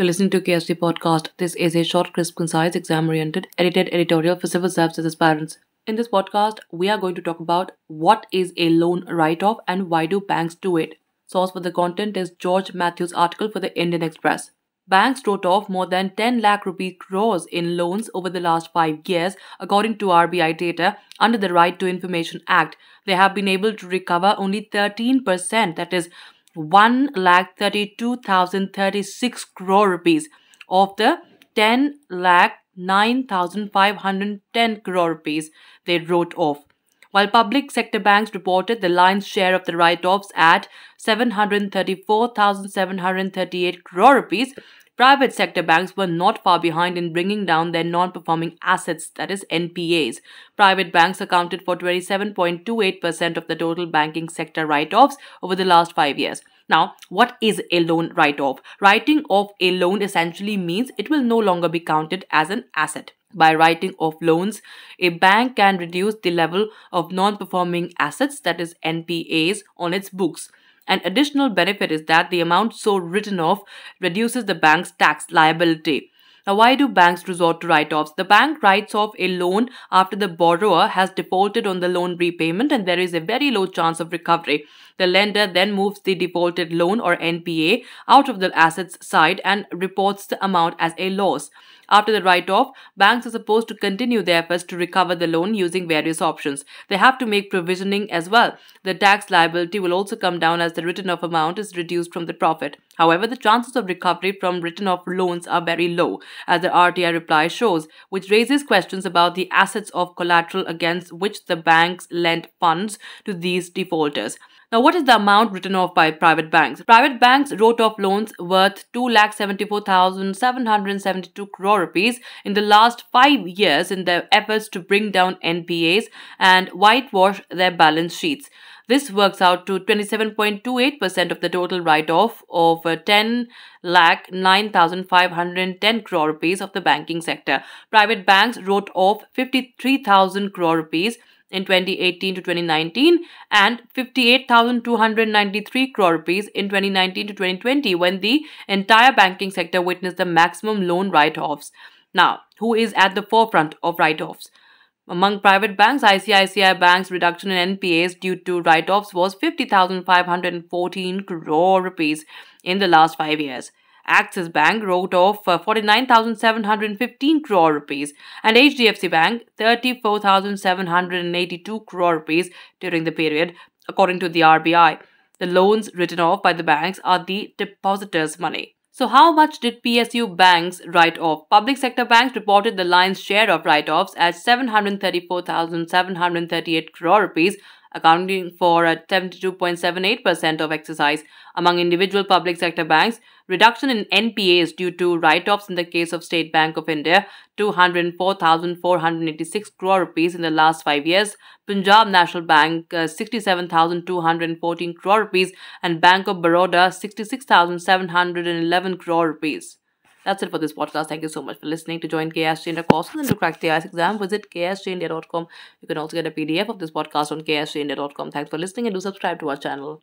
You're listening to KSG Podcast. This is a short, crisp, concise, exam-oriented, edited editorial for civil service aspirants. In this podcast, we are going to talk about what is a loan write-off and why do banks do it. Source for the content is George Mathew's article for the Indian Express. Banks wrote off more than 10 lakh rupee crores in loans over the last 5 years, according to RBI data. Under the Right to Information Act, they have been able to recover only 13%, that is 1,32,036 crore rupees of the 10,09,510 crore rupees they wrote off. While public sector banks reported the lion's share of the write-offs at 734,738 crore rupees, private sector banks were not far behind in bringing down their non-performing assets, that is NPAs. Private banks accounted for 27.28% of the total banking sector write-offs over the last 5 years. Now, what is a loan write-off? Writing off a loan essentially means it will no longer be counted as an asset. By writing off loans, a bank can reduce the level of non-performing assets, that is NPAs, on its books. An additional benefit is that the amount so written off reduces the bank's tax liability. Now, why do banks resort to write-offs? The bank writes off a loan after the borrower has defaulted on the loan repayment and there is a very low chance of recovery. The lender then moves the defaulted loan or NPA out of the assets side and reports the amount as a loss. After the write-off, banks are supposed to continue their efforts to recover the loan using various options. They have to make provisioning as well. The tax liability will also come down as the written-off amount is reduced from the profit. However, the chances of recovery from written-off loans are very low, as the RTI reply shows, which raises questions about the assets of collateral against which the banks lent funds to these defaulters. Now, what is the amount written off by private banks? Private banks wrote off loans worth 2,74,772 crore rupees in the last 5 years in their efforts to bring down NPAs and whitewash their balance sheets. This works out to 27.28% of the total write-off of 10,09,510 crore rupees of the banking sector. Private banks wrote off 53,000 crore rupees in 2018 to 2019 and 58,293 crore rupees in 2019 to 2020 when the entire banking sector witnessed the maximum loan write-offs. Now, who is at the forefront of write-offs? Among private banks, ICICI Bank's reduction in NPAs due to write-offs was 50,514 crore rupees in the last 5 years. Axis Bank wrote off 49,715 crore rupees and HDFC Bank 34,782 crore rupees during the period, according to the RBI. The loans written off by the banks are the depositors' money. So how much did PSU banks write off? Public sector banks reported the lion's share of write-offs at 734,738 crore rupees, accounting for 72.78% of exercise. Among individual public sector banks, reduction in NPAs due to write-offs in the case of State Bank of India, 204,486 crore rupees in the last 5 years, Punjab National Bank, 67,214 crore rupees, and Bank of Baroda, 66,711 crore rupees. That's it for this podcast. Thank you so much for listening. To join KSG India courses and to crack the IELTS exam, visit ksgindia.com. You can also get a PDF of this podcast on ksgindia.com. Thanks for listening and do subscribe to our channel.